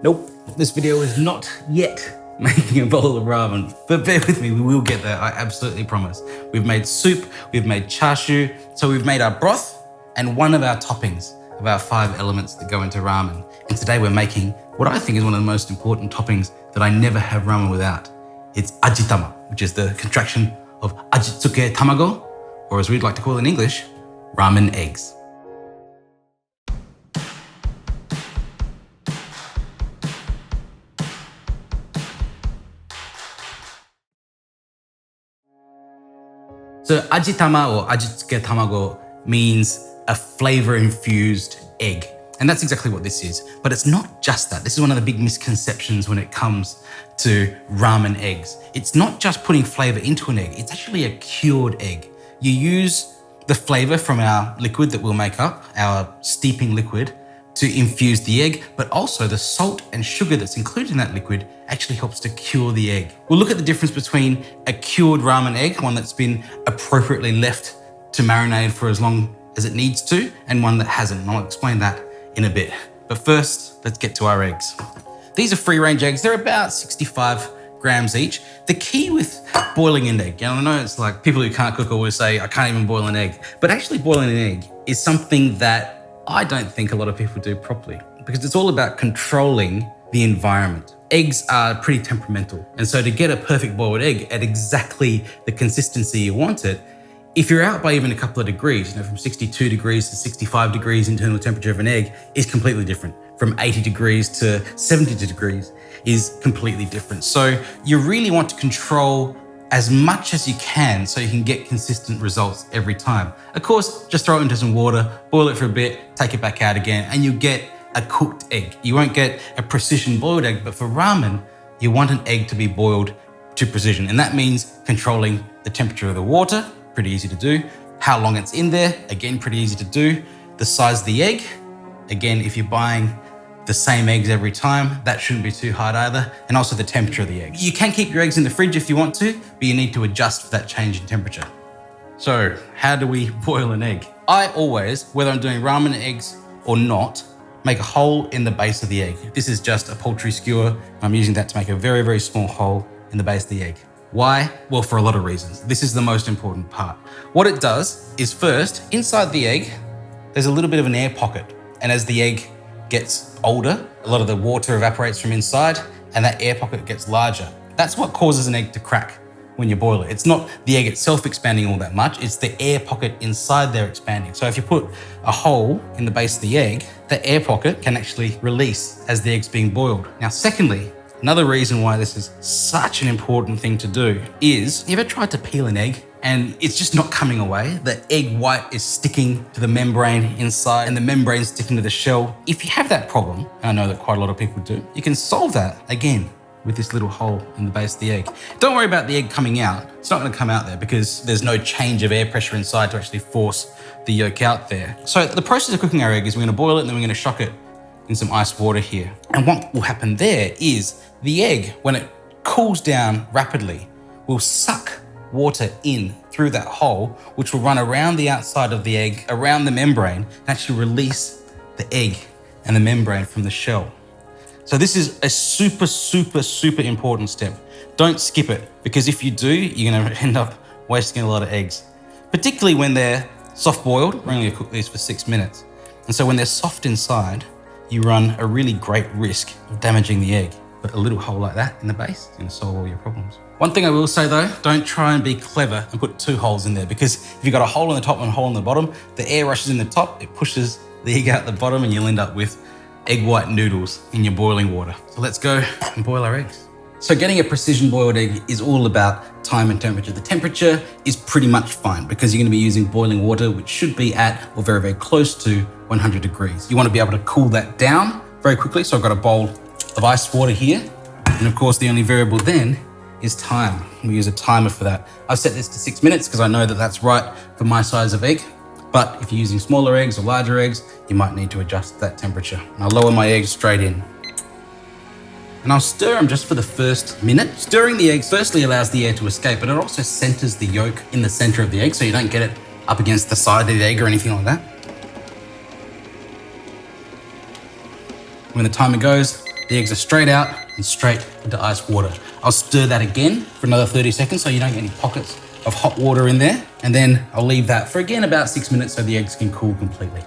Nope, this video is not yet making a bowl of ramen, but bear with me, we will get there, I absolutely promise. We've made soup, we've made chashu, so we've made our broth and one of our toppings of our 5 elements that go into ramen. And today we're making what I think is one of the most important toppings that I never have ramen without. It's Ajitama, which is the contraction of Ajitsuke Tamago, or as we'd like to call it in English, ramen eggs. So Ajitama or Ajitsuke Tamago means a flavor-infused egg. And that's exactly what this is. But it's not just that. This is one of the big misconceptions when it comes to ramen eggs. It's not just putting flavor into an egg, it's actually a cured egg. You use the flavor from our liquid that we'll make up, our steeping liquid, to infuse the egg, but also the salt and sugar that's included in that liquid actually helps to cure the egg. We'll look at the difference between a cured ramen egg, one that's been appropriately left to marinate for as long as it needs to, and one that hasn't, and I'll explain that in a bit. But first, let's get to our eggs. These are free-range eggs. They're about 65 grams each. The key with boiling an egg, and I know it's like people who can't cook always say, I can't even boil an egg, but actually boiling an egg is something that I don't think a lot of people do properly because it's all about controlling the environment. Eggs are pretty temperamental. And so to get a perfect boiled egg at exactly the consistency you want it, if you're out by even a couple of degrees, from 62 degrees to 65 degrees internal temperature of an egg is completely different. From 80 degrees to 70 degrees is completely different. So you really want to control as much as you can so you can get consistent results every time. Of course, just throw it into some water, boil it for a bit, take it back out again, and you get a cooked egg. You won't get a precision boiled egg, but for ramen, you want an egg to be boiled to precision. And that means controlling the temperature of the water, pretty easy to do. How long it's in there, again, pretty easy to do. The size of the egg, again, if you're buying the same eggs every time, that shouldn't be too hard either. And also the temperature of the egg. You can keep your eggs in the fridge if you want to, but you need to adjust for that change in temperature. So how do we boil an egg? I always, whether I'm doing ramen eggs or not, make a hole in the base of the egg. This is just a poultry skewer. I'm using that to make a very, very small hole in the base of the egg. Why? Well, for a lot of reasons. This is the most important part. What it does is first, inside the egg, there's a little bit of an air pocket. And as the egg gets older, a lot of the water evaporates from inside and that air pocket gets larger. That's what causes an egg to crack when you boil it. It's not the egg itself expanding all that much, it's the air pocket inside there expanding. So if you put a hole in the base of the egg, the air pocket can actually release as the egg's being boiled. Now, secondly, another reason why this is such an important thing to do is, you ever tried to peel an egg and it's just not coming away? The egg white is sticking to the membrane inside and the membrane sticking to the shell. If you have that problem, and I know that quite a lot of people do, you can solve that again with this little hole in the base of the egg. Don't worry about the egg coming out. It's not gonna come out there because there's no change of air pressure inside to actually force the yolk out there. So the process of cooking our egg is we're gonna boil it and then we're gonna shock it in some ice water here. And what will happen there is the egg, when it cools down rapidly, will suck water in through that hole, which will run around the outside of the egg, around the membrane, and actually release the egg and the membrane from the shell. So this is a super, super, super important step. Don't skip it, because if you do, you're gonna end up wasting a lot of eggs, particularly when they're soft-boiled. We're only gonna cook these for 6 minutes. And so when they're soft inside, you run a really great risk of damaging the egg. But a little hole like that in the base is gonna solve all your problems. One thing I will say though, don't try and be clever and put 2 holes in there, because if you've got a hole in the top and a hole in the bottom, the air rushes in the top, it pushes the egg out the bottom and you'll end up with egg white noodles in your boiling water. So let's go and boil our eggs. So getting a precision boiled egg is all about time and temperature. The temperature is pretty much fine because you're gonna be using boiling water, which should be at or very, very close to 100 degrees. You wanna be able to cool that down very quickly. So I've got a bowl of ice water here. And of course, the only variable then is time. We use a timer for that. I've set this to 6 minutes because I know that that's right for my size of egg. But if you're using smaller eggs or larger eggs, you might need to adjust that temperature. And I'll lower my eggs straight in. And I'll stir them just for the first minute. Stirring the eggs firstly allows the air to escape, but it also centers the yolk in the center of the egg so you don't get it up against the side of the egg or anything like that. When the timer goes, The eggs are straight out and straight into ice water. I'll stir that again for another 30 seconds so you don't get any pockets of hot water in there. And then I'll leave that for again about 6 minutes so the eggs can cool completely.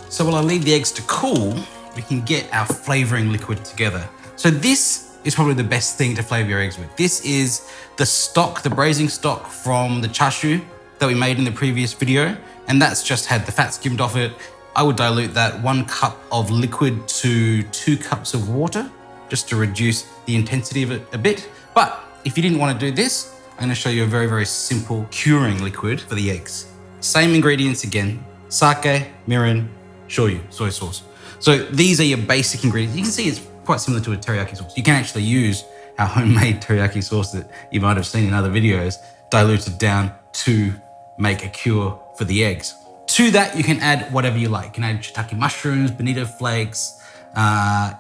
So while I leave the eggs to cool, we can get our flavoring liquid together. So this is probably the best thing to flavor your eggs with. This is the stock, the braising stock from the chashu that we made in the previous video. And that's just had the fat skimmed off it. I would dilute that 1 cup of liquid to 2 cups of water just to reduce the intensity of it a bit. But if you didn't want to do this, I'm going to show you a very, very simple curing liquid for the eggs. Same ingredients again, sake, mirin, shoyu, soy sauce. So these are your basic ingredients. You can see it's quite similar to a teriyaki sauce. You can actually use our homemade teriyaki sauce that you might have seen in other videos, diluted down to make a cure for the eggs. To that, you can add whatever you like. You can add shiitake mushrooms, bonito flakes,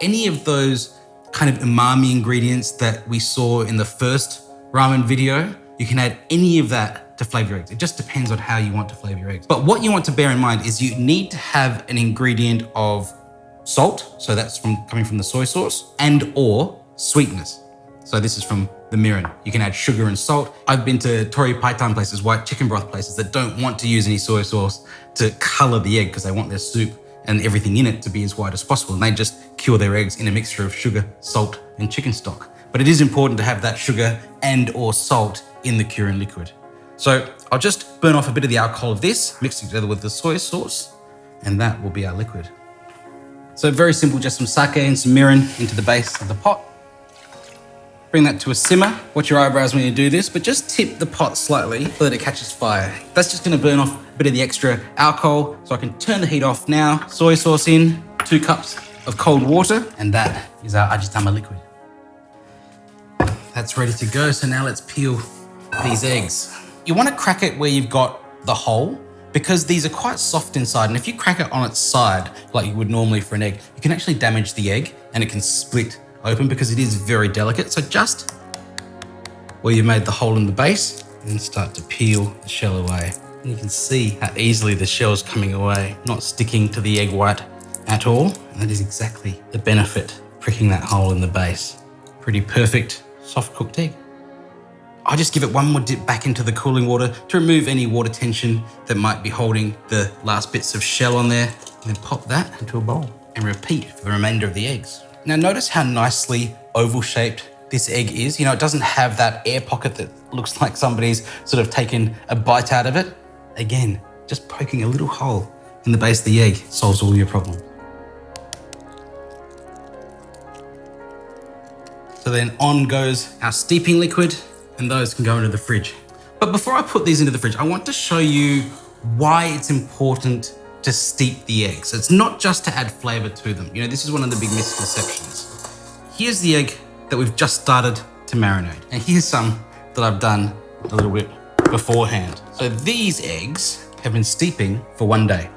any of those kind of umami ingredients that we saw in the first ramen video. You can add any of that to flavor your eggs. It just depends on how you want to flavor your eggs. But what you want to bear in mind is you need to have an ingredient of salt, so that's coming from the soy sauce, and or sweetness. So this is from the mirin. You can add sugar and salt. I've been to tori paitan places, white chicken broth places that don't want to use any soy sauce to color the egg because they want their soup and everything in it to be as white as possible. And they just cure their eggs in a mixture of sugar, salt, and chicken stock. But it is important to have that sugar and or salt in the curing liquid. So I'll just burn off a bit of the alcohol of this, mix it together with the soy sauce, and that will be our liquid. So very simple, just some sake and some mirin into the base of the pot. Bring that to a simmer. Watch your eyebrows when you do this, but just tip the pot slightly so that it catches fire. That's just gonna burn off a bit of the extra alcohol, so I can turn the heat off now. Soy sauce in, 2 cups of cold water, and that is our Ajitama liquid. That's ready to go, so now let's peel these eggs. You wanna crack it where you've got the hole, because these are quite soft inside, and if you crack it on its side, like you would normally for an egg, you can actually damage the egg and it can split open because it is very delicate. So just where you made the hole in the base, and then start to peel the shell away. And you can see how easily the shell's coming away, not sticking to the egg white at all. And that is exactly the benefit of pricking that hole in the base. Pretty perfect, soft cooked egg. I just give it one more dip back into the cooling water to remove any water tension that might be holding the last bits of shell on there, and then pop that into a bowl and repeat for the remainder of the eggs. Now notice how nicely oval shaped this egg is. You know, it doesn't have that air pocket that looks like somebody's sort of taken a bite out of it. Again, just poking a little hole in the base of the egg solves all your problems. So then on goes our steeping liquid, and those can go into the fridge. But before I put these into the fridge, I want to show you why it's important to steep the eggs. It's not just to add flavor to them. You know, this is one of the big misconceptions. Here's the egg that we've just started to marinate. And here's some that I've done a little bit beforehand. So these eggs have been steeping for 1 day.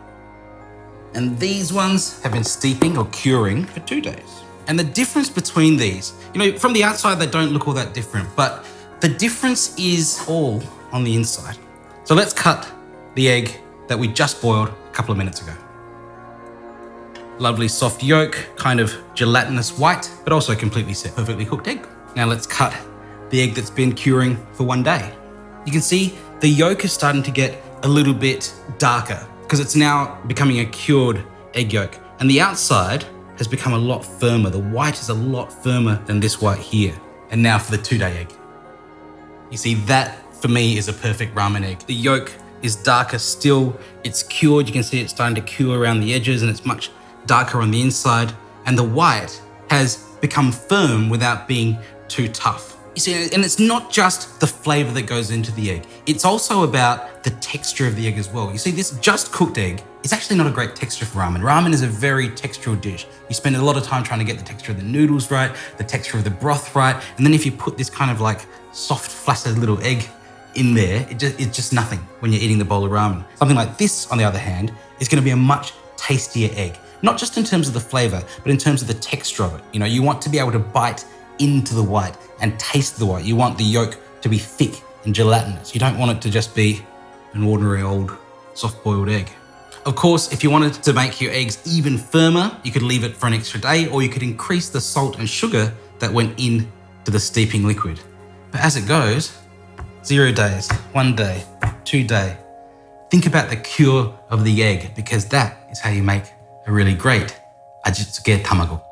And these ones have been steeping or curing for 2 days. And the difference between these, you know, from the outside, they don't look all that different, but the difference is all on the inside. So let's cut the egg that we just boiled a couple of minutes ago. Lovely soft yolk, kind of gelatinous white, but also completely set, perfectly cooked egg. Now let's cut the egg that's been curing for 1 day. You can see the yolk is starting to get a little bit darker because it's now becoming a cured egg yolk. And the outside has become a lot firmer. The white is a lot firmer than this white here. And now for the 2-day egg. You see, that for me is a perfect ramen egg. The yolk is darker still, it's cured. You can see it's starting to cure around the edges and it's much darker on the inside. And the white has become firm without being too tough. You see, and it's not just the flavor that goes into the egg. It's also about the texture of the egg as well. You see, this just cooked egg is actually not a great texture for ramen. Ramen is a very textural dish. You spend a lot of time trying to get the texture of the noodles right, the texture of the broth right. And then if you put this kind of like soft, flaccid little egg in there, it's just nothing when you're eating the bowl of ramen. Something like this, on the other hand, is gonna be a much tastier egg. Not just in terms of the flavor, but in terms of the texture of it. You know, you want to be able to bite into the white and taste the white. You want the yolk to be thick and gelatinous. You don't want it to just be an ordinary old soft-boiled egg. Of course, if you wanted to make your eggs even firmer, you could leave it for an extra day, or you could increase the salt and sugar that went in to the steeping liquid. But as it goes, 0 days, 1 day, 2 day. Think about the cure of the egg, because that is how you make a really great Ajitsuke Tamago.